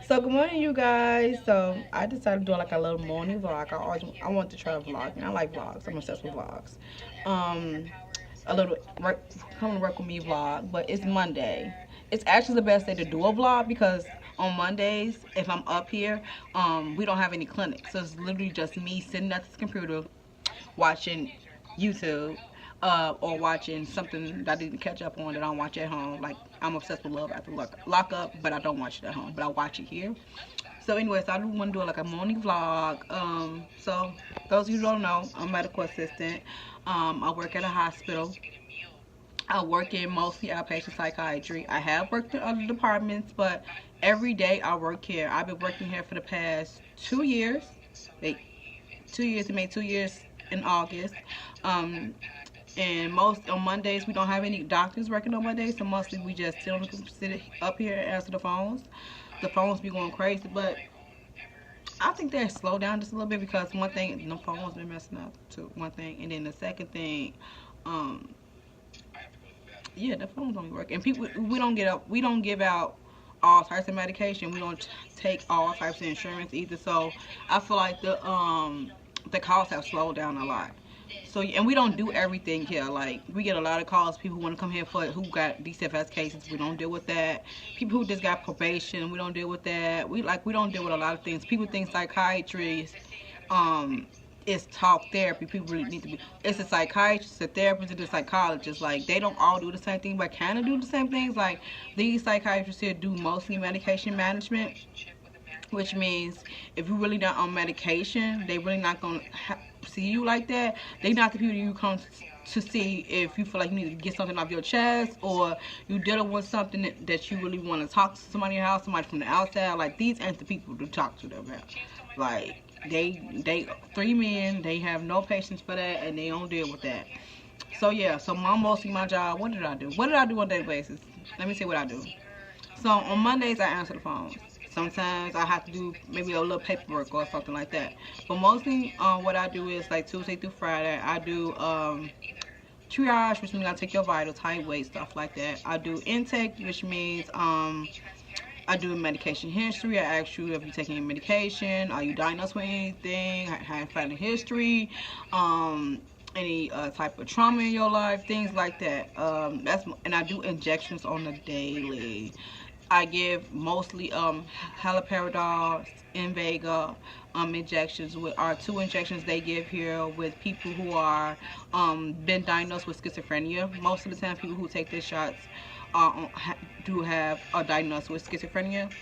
So good morning, you guys. So I decided to do like a little morning vlog. I want to try vlogging. I like vlogs. I'm obsessed with vlogs. Um, a little come to work with me vlog, but it's Monday. It's actually the best day to do a vlog because on Mondays, if I'm up here, we don't have any clinics, so it's literally just me sitting at this computer watching YouTube, or watching something that I didn't catch up on that I don't watch at home. Like I'm obsessed with Love After Lock Up, but I don't watch it at home, but I watch it here. So anyways, I do want to do like a morning vlog. So those of you who don't know, I'm a medical assistant. I work at a hospital. I work in mostly outpatient psychiatry. I have worked in other departments, but every day I work here. I've been working here for the past 2 years. Wait, 2 years. It made 2 years in August. Um, and most on Mondays we don't have any doctors working on Mondays, so mostly we just sit up here and answer the phones. The phones be going crazy, but I think they slow down just a little bit because one thing, the phone's been messing up too. One thing, and then the second thing, um, yeah, the phones don't work. And people, we don't give out all types of medication. We don't take all types of insurance either. So I feel like the costs have slowed down a lot. So and we don't do everything here. Like we get a lot of calls. People want to come here for who got DCFS cases. We don't deal with that. People who just got probation. We don't deal with that. We don't deal with a lot of things. People think psychiatry um is talk therapy. People really need to be. It's a psychiatrist, a therapist, and a psychologist. Like they don't all do the same thing, but kind of do the same things. Like these psychiatrists here do mostly medication management, which means if you're really not on medication, they really not gonna see you like that. They not the people you come to see if you feel like you need to get something off your chest or you dealing with something that you really want to talk to somebody in your house, somebody from the outside. Like these ain't the people to talk to them about. Like they three men, they have no patience for that and they don't deal with that. So yeah, so mostly my job. What did I do? What did I do on a daily basis? Let me see what I do. So on Mondays I answer the phones. Sometimes I have to do maybe a little paperwork or something like that. But mostly what I do is like Tuesday through Friday I do triage, which means I take your vitals, height, weight, stuff like that. I do intake, which means I do medication history. I ask you if you're taking any medication, are you diagnosed with anything, have family history, any type of trauma in your life, things like that. And I do injections on the daily. I give mostly haloperidol, Invega injections. With our two injections they give here with people who are been diagnosed with schizophrenia. Most of the time, people who take these shots do have a diagnosis with schizophrenia.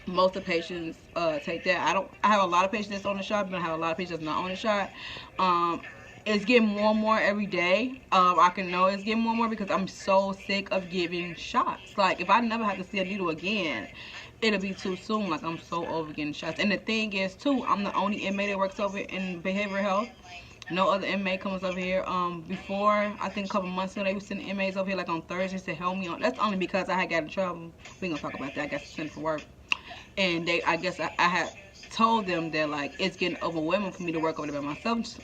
Most of the patients take that. I have a lot of patients that's on the shot, but I have a lot of patients that's not on the shot. Um, it's getting more and more every day. I can know it's getting more and more because I'm so sick of giving shots. Like if I never have to see a needle again, it'll be too soon. Like I'm so over getting shots. And the thing is too, I'm the only inmate that works over in behavioral health. No other inmate comes over here. Before I think a couple months ago, they were sending inmates over here like on Thursdays to help me on. That's only because I had got in trouble. We gonna talk about that. I got sent for work, and I guess I had told them that like it's getting overwhelming for me to work over there by myself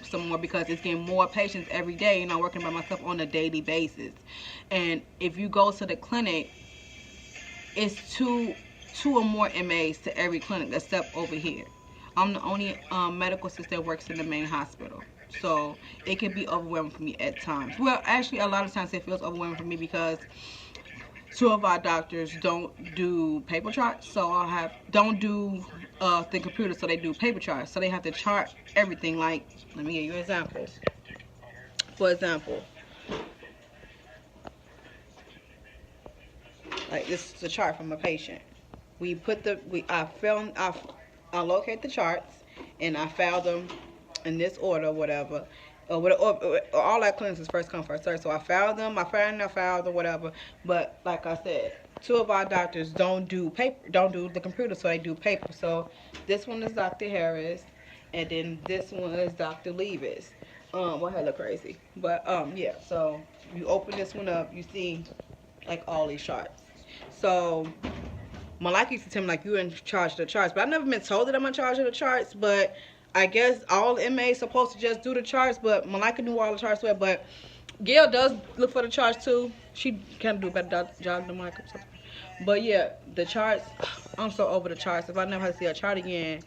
some more because it's getting more patients every day, and I'm working by myself on a daily basis. And if you go to the clinic, it's two or more MAs to every clinic except over here. I'm the only medical assistant that works in the main hospital. So it can be overwhelming for me at times. Well, actually, a lot of times it feels overwhelming for me because two of our doctors don't do paper charts. So I have don't do the computer, so they do paper charts. So they have to chart everything. Like, let me give you examples. For example, like this is a chart from a patient. We put the we I locate the charts and I file them in this order, whatever. All our clinics is first come first serve. So I filed them, I filed them, whatever. But like I said, two of our doctors don't do paper, don't do the computer, so they do paper. So this one is Dr. Harris, and then this one is Dr. Levis. Well, hella crazy, but yeah. So you open this one up, you see like all these charts. So Malaki used to tell me like you're in charge of the charts, but I've never been told that I'm in charge of the charts. But I guess all inmates supposed to just do the charts, but Malika knew all the charts well. But Gail does look for the charts too. She kind of do a better job than Malika. But yeah, the charts, I'm so over the charts. If I never have to see a chart again,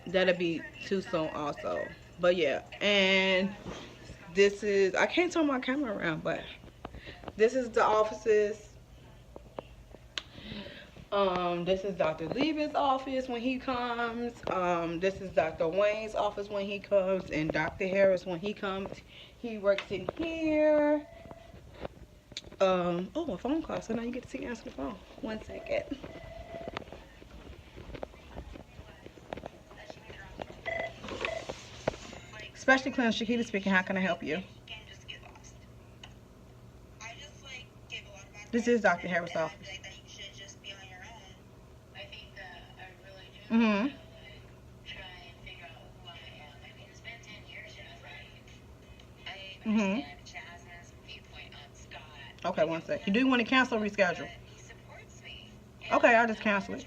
that'll be too soon also. But yeah, and this is, I can't turn my camera around, but this is the offices. This is Dr. Leavis' office when he comes. This is Dr. Wayne's office when he comes, and Dr. Harris when he comes. He works in here. Oh, a phone call, so now you get to see answer the phone. 1 second. Specialty Clinic, Shakita speaking. How can I help you? This is Dr. Harris' office. Mm-hmm. Mm-hmm. Okay, 1 sec. You do want to cancel or reschedule? Okay, I'll just cancel it.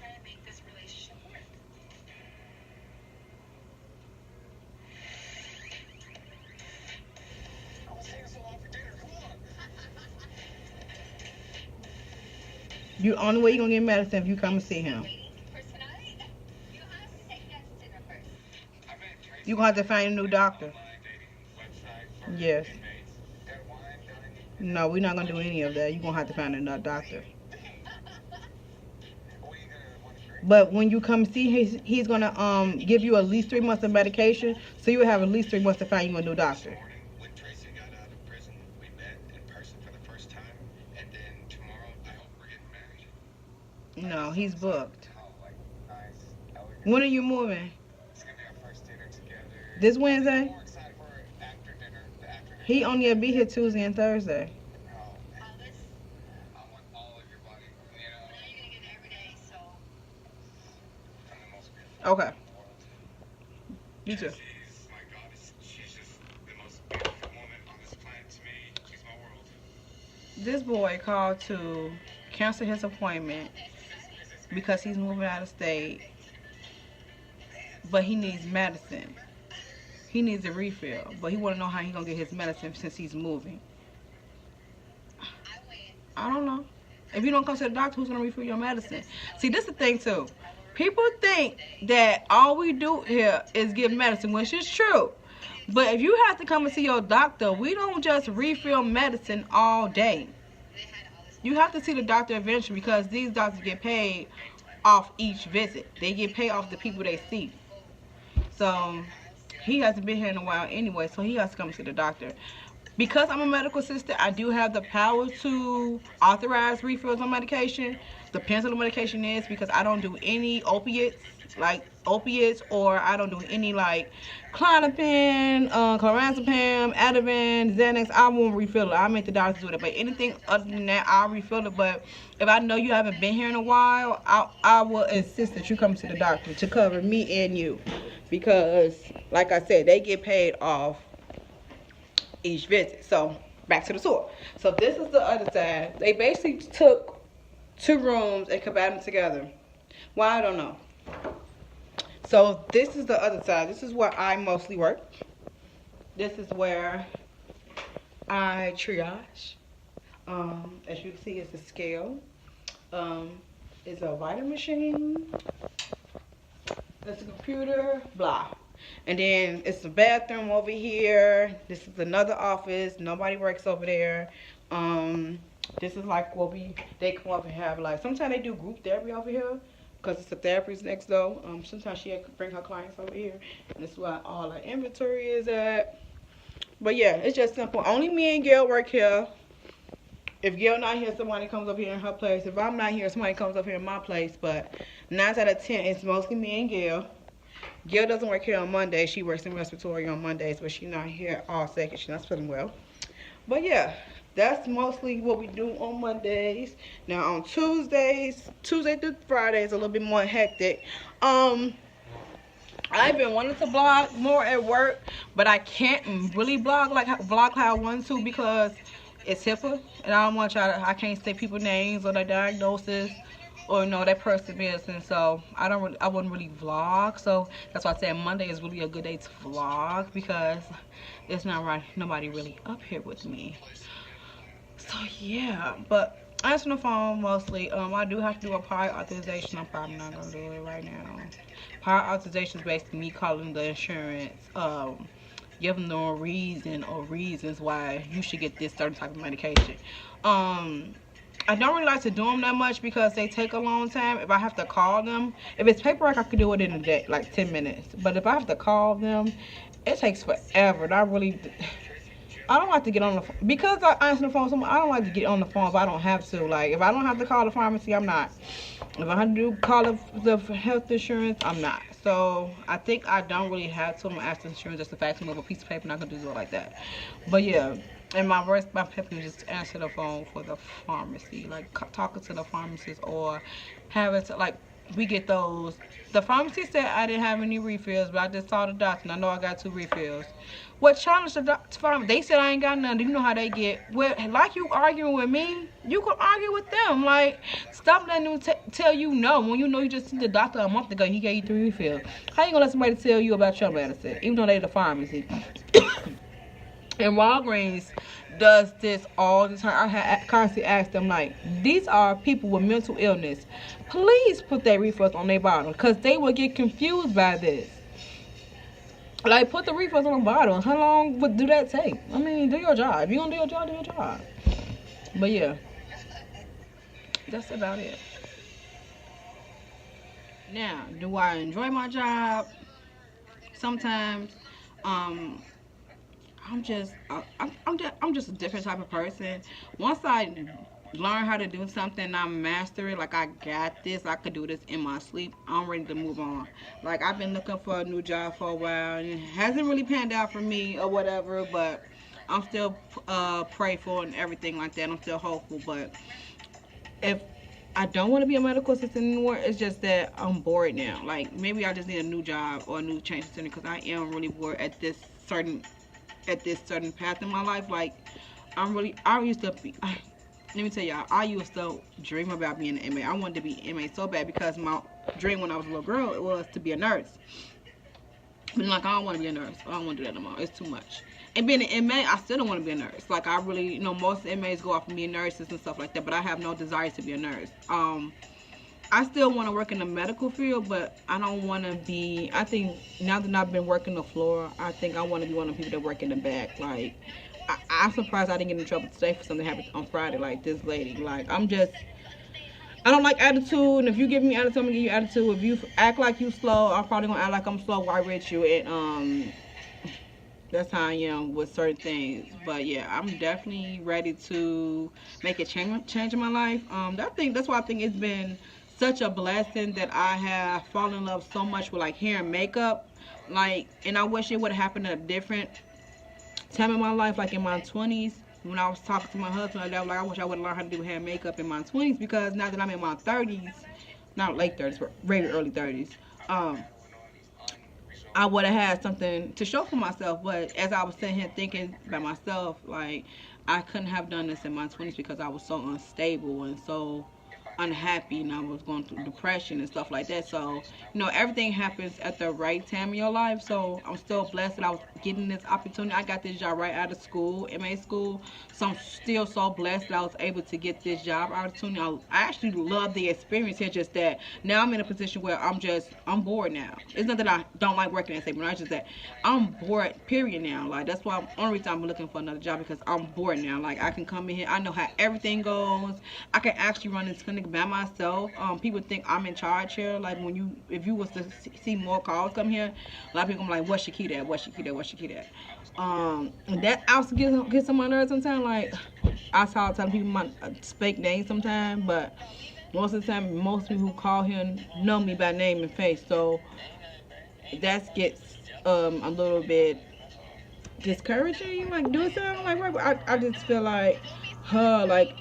You only way you gonna get medicine if you come and see him. You gonna have to find a new doctor. Yes. No, we're not gonna do any of that. You're gonna have to find another doctor. But when you come see, he's gonna give you at least 3 months of medication, so you will have at least 3 months to find you a new doctor. No, he's booked. When are you moving? This Wednesday? He only will be here Tuesday and Thursday. Okay. You too. This boy called to cancel his appointment because he's moving out of state, but he needs medicine. He needs a refill, but he want to know how he gonna get his medicine since he's moving. I don't know. If you don't come to the doctor, who's gonna refill your medicine? See, this is the thing too. People think that all we do here is give medicine, which is true. But if you have to come and see your doctor, we don't just refill medicine all day. You have to see the doctor eventually because these doctors get paid off each visit. They get paid off the people they see. So he hasn't been here in a while anyway, so he has to come see the doctor. Because I'm a medical assistant, I do have the power to authorize refills on medication. Depends on the medication is, because I don't do any opiates, or I don't do any like Klonopin, chlorantazepam, Ativan, Xanax. I won't refill it. I make the doctors do it. But anything other than that, I'll refill it. But if I know you haven't been here in a while, I will insist that you come to the doctor to cover me and you, because like I said, they get paid off each visit. So back to the tour. So this is the other side. They basically took 2 rooms and combined them together. Why, I don't know. So this is the other side. This is where I mostly work. This is where I triage. As you can see, it's a scale. It's a vitamin machine. It's a computer, blah. And then it's a bathroom over here. This is another office. Nobody works over there. This is like what they come up and have, like, sometimes they do group therapy over here because it's a therapist next door. Sometimes she bring her clients over here. And this is where all our inventory is at. But yeah, it's just simple. Only me and Gail work here. If Gail not here, somebody comes up here in her place. If I'm not here, somebody comes up here in my place. But 9 out of 10, it's mostly me and Gail. Gail doesn't work here on Mondays. She works in respiratory on Mondays, but she's not here all second. She's not feeling well. But yeah, that's mostly what we do on Mondays. Now on Tuesday through Friday is a little bit more hectic. I've been wanting to blog more at work, but I can't really blog how I want to because it's HIPAA, and I don't want y'all to, I can't say people's names or their diagnosis or that person business. So I wouldn't really vlog. So that's why I said Monday is really a good day to vlog, because it's not right, nobody really up here with me. So yeah, but Answering the phone mostly. I do have to do a prior authorization. I'm probably not gonna do it right now. Prior authorization is basically me calling the insurance, giving them a reason or reasons why you should get this certain type of medication. Um, I don't really like to do them that much because they take a long time. If I have to call them, if it's paperwork, I could do it in a day, like 10 minutes. But if I have to call them, it takes forever. And I don't like to get on the phone because I answer the phone. So I don't like to get on the phone if I don't have to. Like if I don't have to call the pharmacy, I'm not. If I have to call the health insurance, I'm not. So I think I don't really have to. I'm gonna ask the insurance just the fact to move a piece of paper, and I can do it like that. But yeah, and my pet peeve is just answer the phone for the pharmacy, like talking to the pharmacist or having to like we get those. The pharmacy said I didn't have any refills, but I just saw the doctor and I know I got 2 refills. What challenge the pharmacy? They said I ain't got none. You know how they get. Well, like you arguing with me, you can argue with them. Like, stop letting them tell you no when you know you just seen the doctor a month ago. He gave you 3 refills. How you gonna let somebody tell you about your medicine, even though they the pharmacy? And Walgreens does this all the time. I constantly ask them, like, these are people with mental illness. Please put their refills on their bottle because they will get confused by this. Like, put the refills on the bottle. How long would do that take? I mean, do your job. If you gonna do your job, do your job. But yeah, that's about it. Now, do I enjoy my job? Sometimes. Um, I'm just a different type of person. Once I learn how to do something, I master it. Like I got this, I could do this in my sleep. I'm ready to move on. Like I've been looking for a new job for a while, and it hasn't really panned out for me or whatever. But I'm still prayerful and everything like that. I'm still hopeful. But if I don't want to be a medical assistant anymore, it's just that I'm bored now. Like maybe I just need a new job or a new change of scenery because I am really bored certain at this certain path in my life. Like I used to be. Let me tell y'all, I used to dream about being an MA. I wanted to be an MA so bad because my dream when I was a little girl it was to be a nurse. But like I don't want to be a nurse. I don't want to do that no more. It's too much. And being an MA, I still don't want to be a nurse. Like I really, most MAs go off of being nurses and stuff like that. But I have no desire to be a nurse. I still want to work in the medical field, but I don't want to be. I think now that I've been working the floor, I think I want to be one of the people that work in the back. Like I'm surprised I didn't get in trouble today for something that happened on Friday. Like this lady. Like I don't like attitude, and if you give me attitude, I'm gonna give you attitude. If you act like you slow, I'm probably gonna act like I'm slow while I reach you, and that's how I am with certain things. But yeah, I'm definitely ready to make a change in my life. That's why I think it's been such a blessing that I have fallen in love so much with like hair and makeup. Like, and I wish it would have happened at a different time in my life, like in my 20s. When I was talking to my husband, I was like, I wish I would have learned how to do hair and makeup in my 20s because now that I'm in my 30s, not late 30s, but very early 30s, I would have had something to show for myself. But as I was sitting here thinking by myself, like, I couldn't have done this in my 20s because I was so unstable and so unhappy and I was going through depression and stuff like that. So, everything happens at the right time in your life. So I'm still blessed that I was getting this opportunity. I got this job right out of school, MA school. So I'm still so blessed that I was able to get this job opportunity. I actually love the experience here, just that now I'm in a position where I'm bored now. It's not that I don't like working at State, but it's just that I'm bored, period now. Like, that's why only reason I'm looking for another job because I'm bored now. Like, I can come in here, I know how everything goes. I can actually run this clinic by myself. People think I'm in charge here. Like if you was to see more calls come here, a lot of people are like, "What's Shakita at? What's Shakita at? What's Shakita at?" That also gets on my nerves sometimes. Like I saw some people might speak names sometimes, but most of the time, most people who call here know me by name and face. So that gets a little bit discouraging. Like doing something like I just feel like like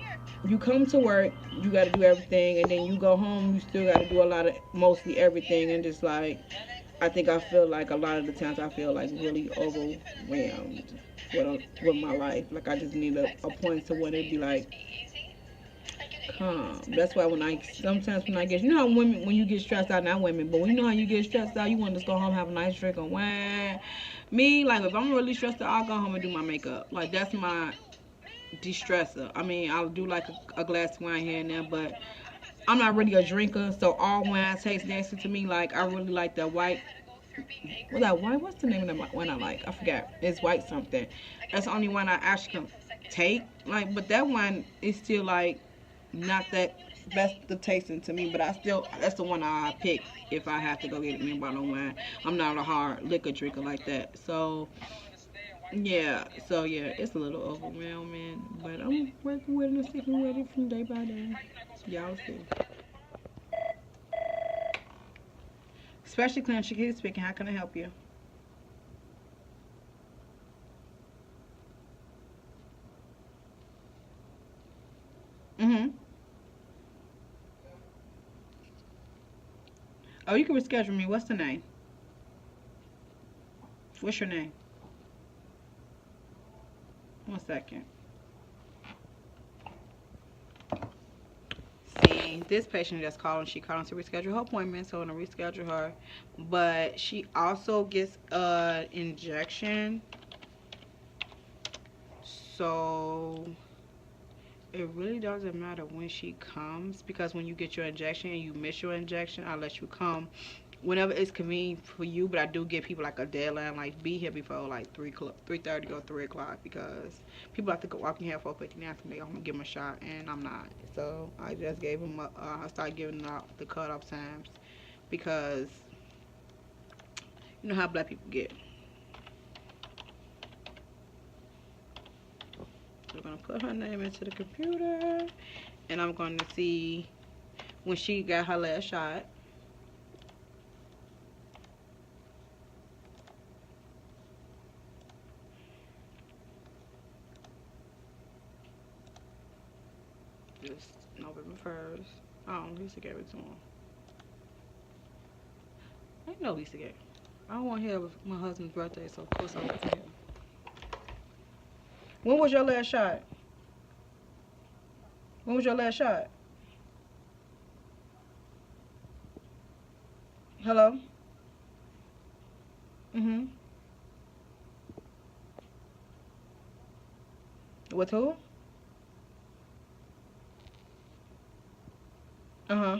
you come to work, you got to do everything, and then you go home, you still got to do mostly everything, and just like, I feel like a lot of the times I feel like really overwhelmed with my life. Like I just need a point to when it be like calm. That's why sometimes when I get, how women, when you get stressed out, not women, but when you know how you get stressed out, you want to just go home, have a nice drink of wine. Me, like if I'm really stressed out, I'll go home and do my makeup. Like that's my de-stressor. I mean, I'll do like a glass of wine here and there, but I'm not really a drinker, so all wine tastes nasty to me. Like I really like the white. What's that wine? What's the name of the wine I like? I forgot. It's white something. That's the only one I actually can take. Like, but that one is still like not that best the tasting to me. But I still that's the one I pick if I have to go get me a bottle of wine. I'm not a hard liquor drinker like that. So yeah, it's a little overwhelming, but I'm working with it and sticking with it from day by day. Y'all see. Especially Clan Shakira speaking. How can I help you? Mm-hmm. Oh, you can reschedule me. What's the name? What's your name? 1 second. See, this patient just called. She called to reschedule her appointment, so I'm gonna reschedule her. But she also gets an injection, so it really doesn't matter when she comes because when you get your injection and you miss your injection, I'll let you come whenever it's convenient for you. But I do give people like a deadline, like be here before like 3:30 or 3 o'clock because people have to go walking here 4:59 and they I'm gonna give them a shot and I'm not. So I just gave them. I started giving out the cutoff times because you know how black people get. So I'm gonna put her name into the computer and I'm going to see when she got her last shot. Just November 1st. Oh, Lisa gave it to him. I know Lisa gave it. I don't want to hear my husband's birthday, so of course I'll let you hear. When was your last shot? When was your last shot? Hello? Mm-hmm. With who? Uh-huh.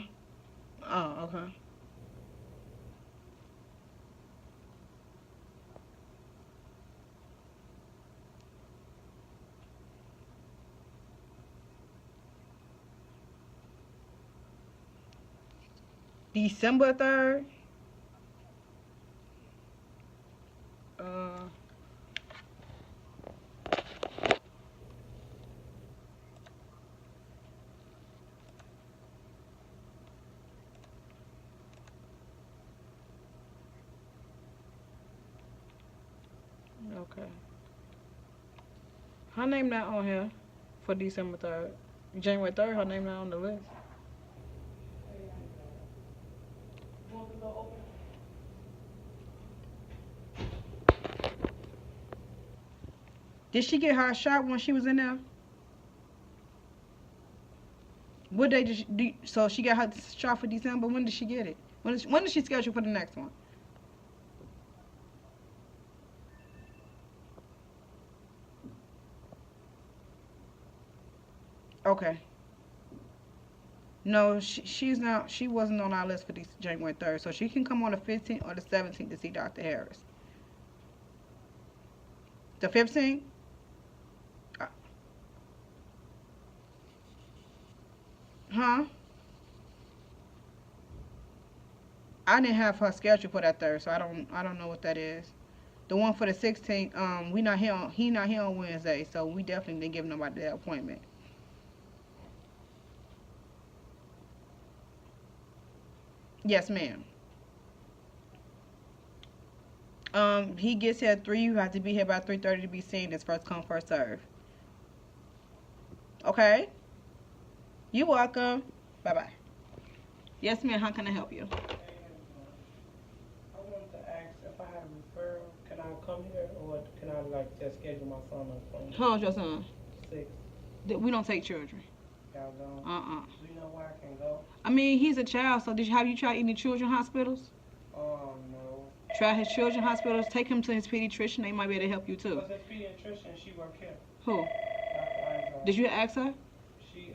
Oh, okay. December 3rd? Uh, okay. Her name not on here for December 3rd. January 3rd, her name not on the list. Did she get her shot when she was in there? What day did she do? So she got her shot for December. When did she get it? When did she schedule for the next one? Okay. No, she's not. She wasn't on our list for this January 3rd, so she can come on the 15th or the 17th to see Dr. Harris. The 15th? Uh, Huh? I didn't have her schedule for that third, so I don't know what that is. The one for the 16th, he not here on Wednesday, so we definitely didn't give nobody that appointment. Yes, ma'am. He gets here at 3. You have to be here by 3:30 to be seen. It's first come, first serve. Okay? You're welcome. Bye bye. Yes, ma'am. How can I help you? I wanted to ask if I have a referral, can I come here or can I like just schedule my son an appointment? How's your son? 6. We don't take children. Y'all gone? Uh-uh. Do you know where I can go? I mean, he's a child, so have you tried any children hospitals? No. Try his children hospitals. Take him to his pediatrician. They might be able to help you too. Because that pediatrician, she work here. Who? Dr. Did you ask her? She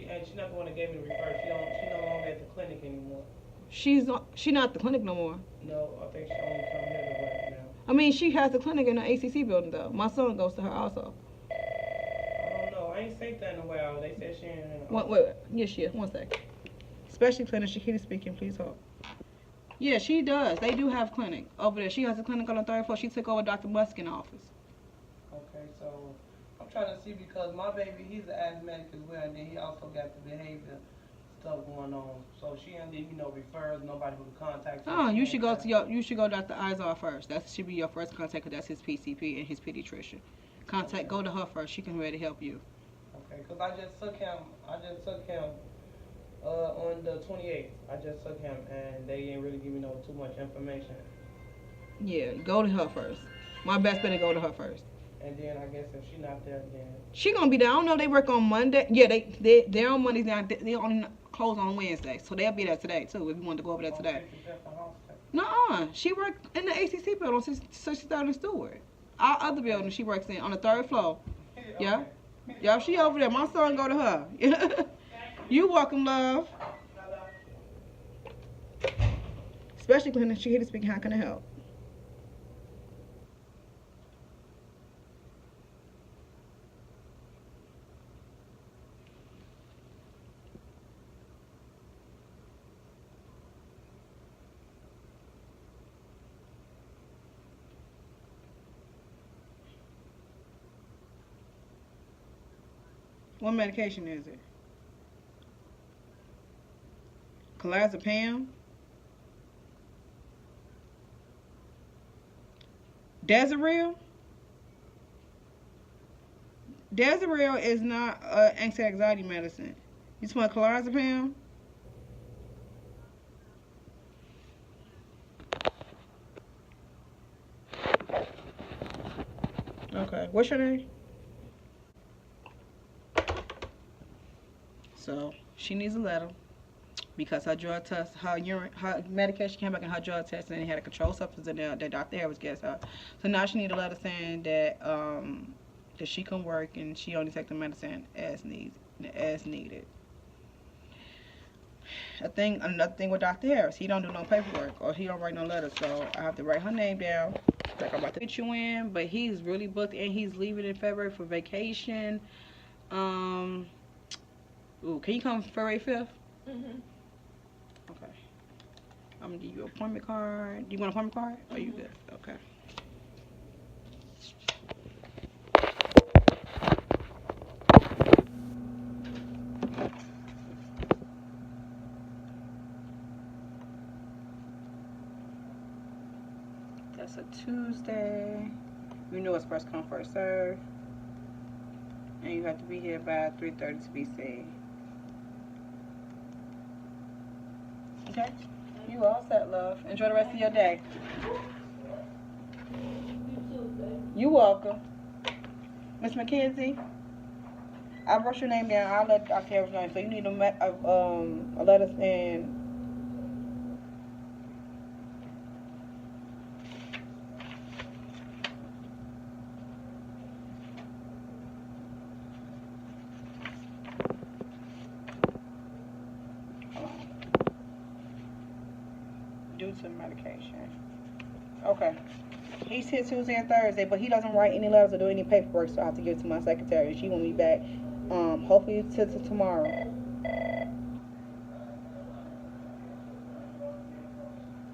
and she not the one that gave me the referral. She no longer at the clinic anymore. She not at the clinic no more. No, I think she only come here to work now. I mean, she has a clinic in the ACC building though. My son goes to her also. I don't know. I ain't seen that in a while. They said she ain't. Wait. Yes, she is. One sec. Specialty clinic. Shakita speaking. Please hold. Yeah, she does. They do have clinic over there. She has a clinic on the third floor. She took over Dr. Muskin's office. Okay, so I'm trying to see because my baby, he's an asthmatic as well, and then he also got the behavior stuff going on. So she ain't leave me no referrals, nobody who to contact. Oh, you should go to Dr. Izar first. That should be your first contact because that's his PCP and his pediatrician. Go to her first. She can really help you. Okay, because I just took him on the 28th. I just took him, and they didn't really give me too much information. Yeah, go to her first. My best bet to go to her first. And then I guess if she not there, then she gonna be there. I don't know. They work on Monday. Yeah, they're on Mondays now. They only close on Wednesday, so they'll be there today too. If you want to go over there today. No, she worked in the ACC building, so she started in Stewart. Our other building she works in on the third floor. Yeah, yeah, she over there. My son go to her. You welcome, love. Especially when she here to speak. How can I help? What medication is it? Clozapam? Desirel? Desirel is not anti-anxiety medicine. You just want clozapam? Okay. What's your name? So she needs a letter because her drug test, her medication came back in her drug test and it had a controlled substance in there that Dr. Harris gets her. So now she needs a letter saying that that she can work and she only take the medicine as needed. Another thing with Dr. Harris, he don't do no paperwork or he don't write no letters, so I have to write her name down. Like I'm about to get you in, but he's really booked and he's leaving in February for vacation. Ooh, can you come February 5th? Mhm. Okay. I'm gonna give you an appointment card. Do you want an appointment card? Are you good? Okay. That's a Tuesday. You know it's first come, first serve. And you have to be here by 3:30 to be seen. Okay? You all set, love. Enjoy the rest of your day. You're welcome. Miss McKenzie, I wrote your name down. I'll let Dr. Harris know. So you need a letter and due to medication. Okay. He's here Tuesday and Thursday, but he doesn't write any letters or do any paperwork, so I have to give it to my secretary. She will be back hopefully till tomorrow.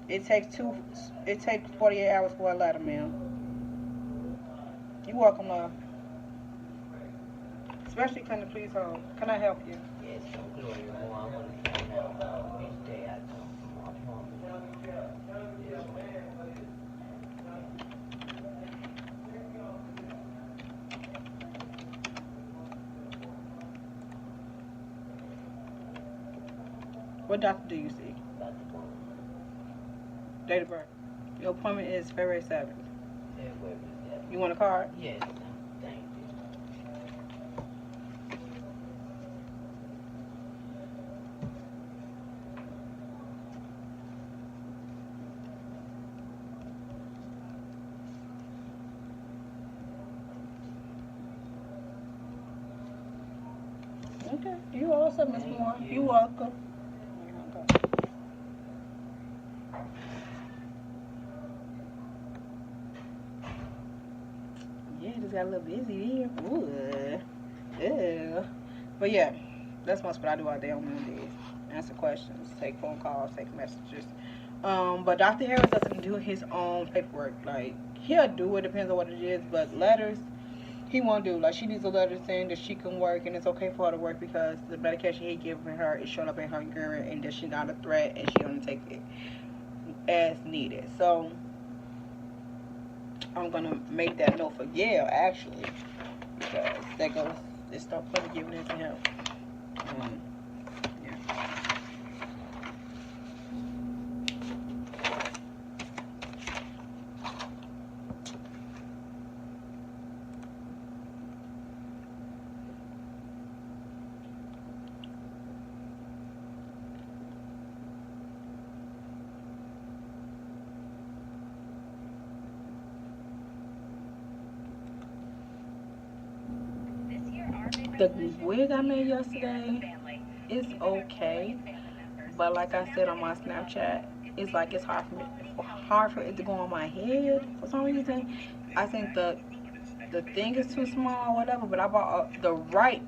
It takes 48 hours for a letter, ma'am. You're welcome, love. Especially clinic, please hold. Can I help you? Yes, I'm doing it more. I want to find out which day I come from my appointment. What doctor do you see? Dr. Bowman. Date of birth. Your appointment is February 7th. February 7th. You want a card? Yes, thank you. Okay. You also, Miss Moore. You welcome. Yeah, just got a little busy here. Ooh. Ew. But yeah, that's most what I do all day on Mondays. Answer questions, take phone calls, take messages. But Dr. Harris doesn't do his own paperwork. Like, he'll do it, depends on what it is, but letters, he won't do. Like, she needs a letter saying that she can work and it's okay for her to work because the medication he giving her is showing up in her urine and that she's not a threat and she only takes it as needed. So, I'm going to make that note for Gail, actually, because that goes, they start putting giving it to him. Yeah. The wig I made yesterday is okay, but like I said on my Snapchat, it's like it's hard for it to go on my head for some reason. I think the thing is too small, whatever. But I bought the right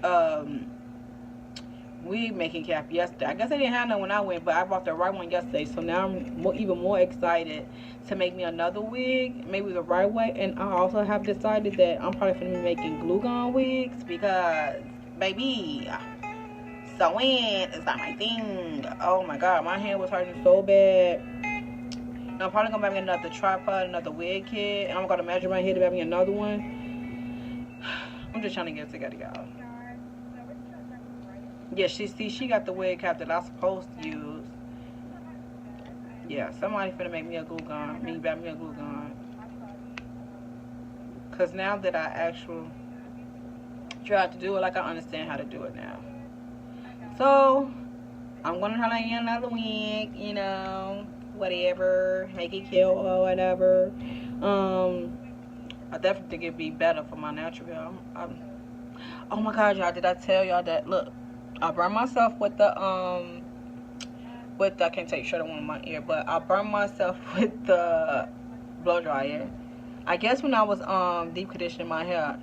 um, wig making cap yesterday. I guess I didn't have none when I went, but I bought the right one yesterday. So now I'm even more excited to make me another wig, maybe the right way. And I also have decided that I'm probably going to be making glue gun wigs because, baby, sewing is not my thing. Oh my god, my hand was hurting so bad. And I'm probably going to buy me another tripod, another wig kit. And I'm going to measure my head to buy me another one. I'm just trying to get it together, y'all. Yeah, she got the wig cap that I'm supposed to use. Yeah, somebody finna make me a glue gun. Buy me a glue gun. Cause now that I actually tried to do it, like I understand how to do it now. So I'm gonna try to get another wig, you know, whatever, make it kill or whatever. I definitely think it'd be better for my natural hair. Oh my god, y'all, did I tell y'all that? Look, I burned myself with the I can't take shirt on in my ear, but I burned myself with the blow dryer. I guess when I was deep conditioning my hair,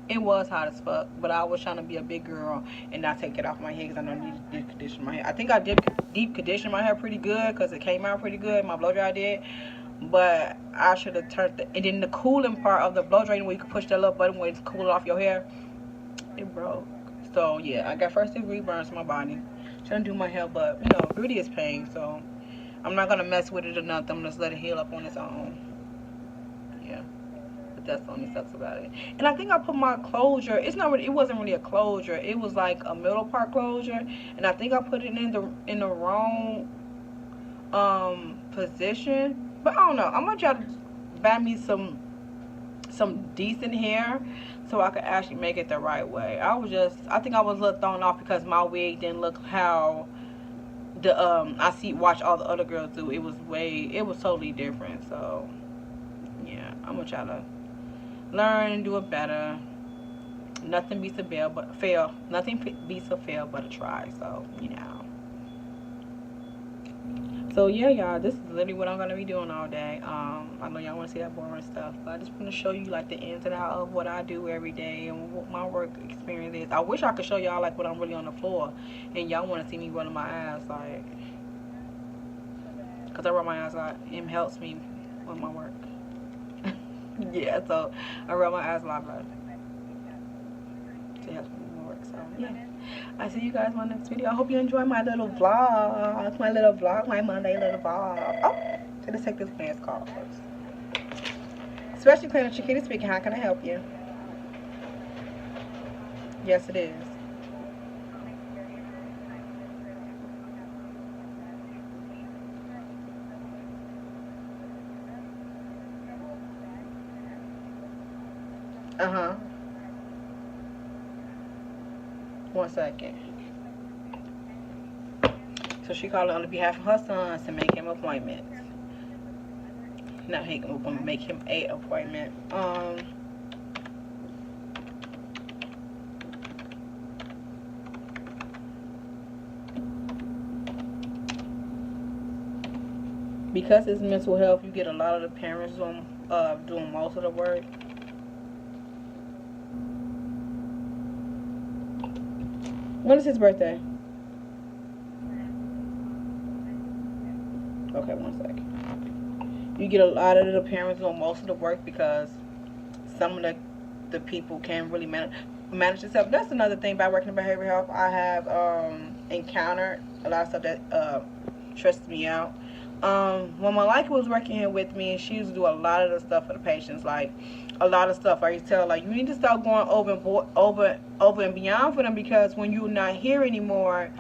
it was hot as fuck, but I was trying to be a big girl and not take it off my head because I know I need to deep condition my hair. I think I did deep condition my hair pretty good because it came out pretty good. My blow dryer did, but I should have turned and then the cooling part of the blow dryer where you can push that little button where it's cool off your hair, it broke. So yeah, I got first degree burns on my body. Trying to do my hair, but you know, beauty is pain, so I'm not gonna mess with it or nothing. I'm just let it heal up on its own. Yeah, but that's the only sucks about it. And I think I put my closure. It wasn't really a closure. It was like a middle part closure, and I think I put it in the wrong position. But I don't know. I'm gonna try to buy me some decent hair so I could actually make it the right way. I think I was a little thrown off because my wig didn't look how watch all the other girls do. It was totally different. So yeah, I'm gonna try to learn and do it better. Nothing beats a fail. Nothing beats a fail but a try. So you know. So yeah, y'all, this is literally what I'm gonna be doing all day. I know y'all want to see that boring stuff, but I just want to show you like the ins and outs of what I do every day and what my work experience is. I wish I could show y'all like when I'm really on the floor and y'all want to see me running my ass, like, cause I run my ass out. It helps me with my work. Yeah, so I run my ass a lot better. It helps me with my work. So yeah. I see you guys in my next video. I hope you enjoy my little vlog. My Monday little vlog. Oh, let's take this man's call first. Especially Planet Chiquita speaking. How can I help you? Yes, it is. Uh-huh. 1 second. So she called on behalf of her sons to make him appointments. Not make him appointment, make him a appointment. Because it's mental health, you get a lot of the parents doing most of the work. When is his birthday? Okay, one second. You get a lot of the parents doing most of the work because some of the people can't really manage themselves. That's another thing about working in behavioral health. I have encountered a lot of stuff that stresses me out. When Malika was working here with me, she used to do a lot of the stuff for the patients, like a lot of stuff. I used to tell her, like, you need to start going over and beyond for them, because when you're not here anymore,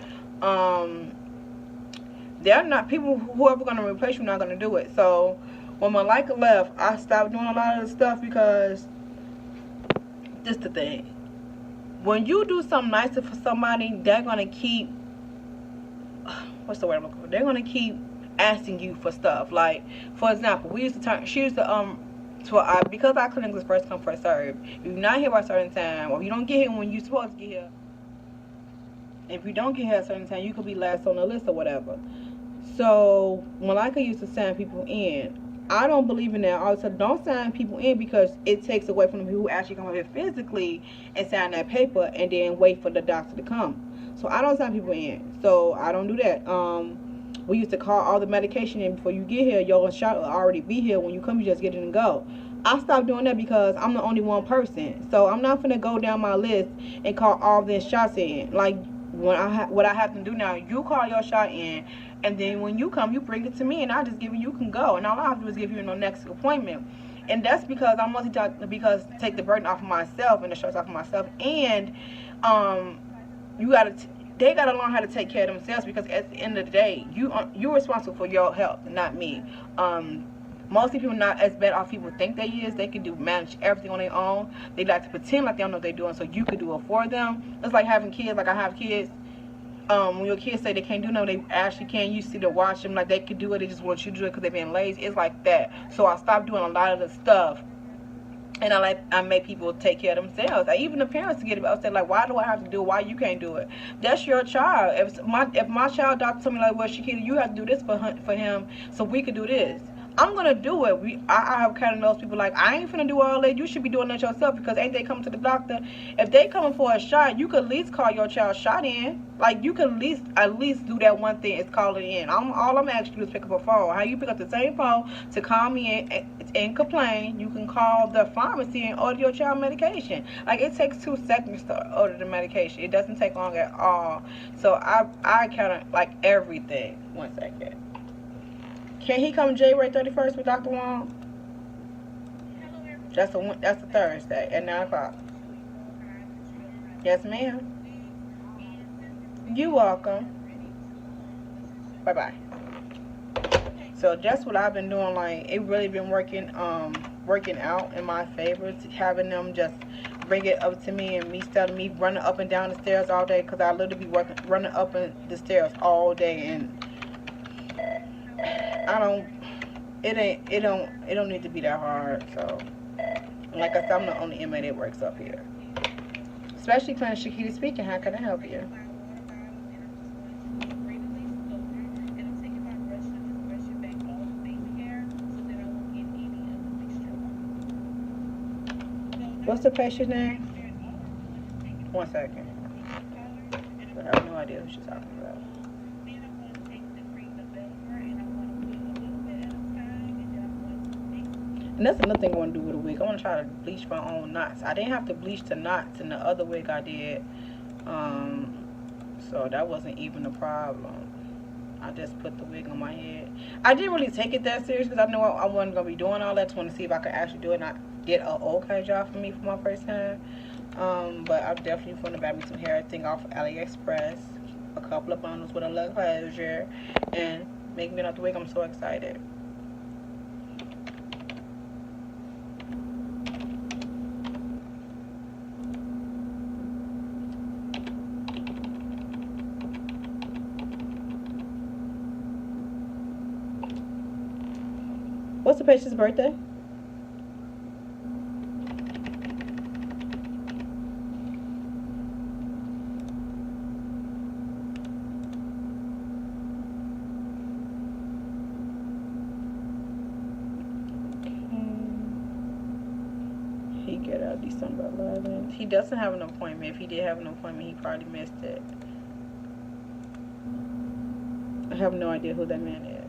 they're not, people, whoever going to replace you, not going to do it. So when Malika left, I stopped doing a lot of the stuff, because this the thing. When you do something nicer for somebody, they're going to keep, what's the word I'm looking for? They're going to keep asking you for stuff. Like, for example, she used to because our clinic was first come first serve. If you're not here by a certain time, or you don't get here when you're supposed to get here, if you don't get here at a certain time, you could be last on the list or whatever. So Malika used to sign people in. I don't believe in that. Also, don't sign people in, because it takes away from the people who actually come up here physically and sign that paper and then wait for the doctor to come. So I don't sign people in. So I don't do that. We used to call all the medication in before you get here. Your shot will already be here. When you come, you just get it and go. I stopped doing that because I'm the only one person. So I'm not finna go down my list and call all the shots in. Like, what I have to do now, you call your shot in, and then when you come, you bring it to me, and I just give you can go. And all I have to do is give you no next appointment. And that's because I'm multitasking, because take the burden off of myself and the stress off of myself. And they gotta learn how to take care of themselves, because at the end of the day, you're responsible for your health, not me. Most people not as bad off people think they is. They can manage everything on their own. They like to pretend like they don't know what they're doing, so you could do it for them. It's like having kids. Like, I have kids. When your kids say they can't do nothing, they actually can. You see to watch them like they can do it. They just want you to do it because they're being lazy. It's like that. So I stopped doing a lot of the stuff, and I make people take care of themselves. Even the parents get upset, like, why do I have to do it? Why you can't do it? That's your child. If my child doctor told me, like, well, Shakita, you have to do this for him, so we could do this, I'm gonna do it. I have kind of those people, like, I ain't finna do all that. You should be doing that yourself, because ain't they coming to the doctor? If they coming for a shot, you could at least call your child shot in. Like, you can at least do that one thing, is call it in. All I'm asking you is pick up a phone. How you pick up the same phone to call me and complain? You can call the pharmacy and order your child medication. Like, it takes 2 seconds to order the medication. It doesn't take long at all. So I kind of like everything. 1 second. Can he come January 31st with Dr. Wong? That's a Thursday at 9 o'clock. Yes, ma'am. You're welcome. Bye-bye. So that's what I've been doing. Like, it really been working out in my favor, to having them just bring it up to me, and me telling me running up and down the stairs all day, because I literally be running up the stairs all day, and it don't need to be that hard. So, like I said, I'm the only inmate that works up here. Especially Clinic Shakita speaking. How can I help you? What's the patient's name? 1 second. I have no idea who she's talking about. And that's another thing I want to do with a wig. I want to try to bleach my own knots. I didn't have to bleach the knots in the other wig I did. So that wasn't even a problem. I just put the wig on my head. I didn't really take it that serious, because I knew I wasn't going to be doing all that. To want to see if I could actually do it and not get an okay job for me for my first time. But I'm definitely going to buy me some hair thing off of AliExpress. A couple of bundles with a little closure. And make me not the wig. I'm so excited. What's the patient's birthday? get out December 11th. He doesn't have an appointment. If he did have an appointment, he probably missed it. I have no idea who that man is.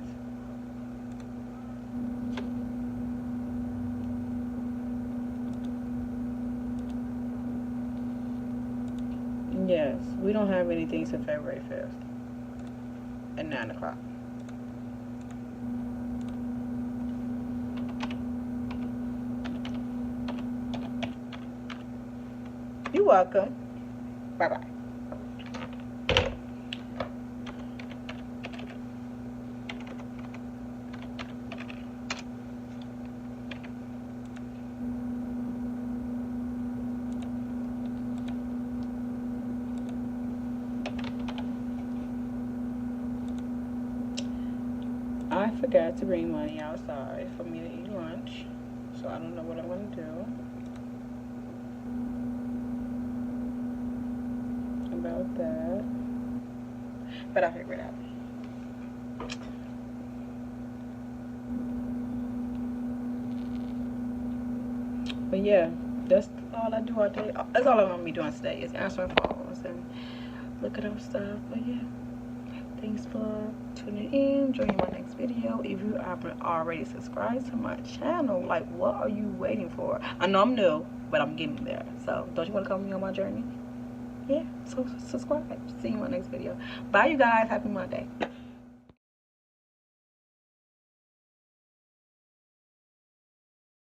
Yes, we don't have anything till February 5th at 9 o'clock. You're welcome. Bye-bye. I forgot to bring money outside for me to eat lunch, so I don't know what I'm going to do about that, but I'll figure it out. But yeah, that's all I do all day. That's all I'm going to be doing today is answering phones and looking up stuff. But yeah, thanks for tuning in. Join my next video. If you haven't already subscribed to my channel, like, what are you waiting for? I know I'm new, but I'm getting there. So don't you want to come with me on my journey? Yeah, so subscribe. See you in my next video. Bye, you guys. Happy Monday.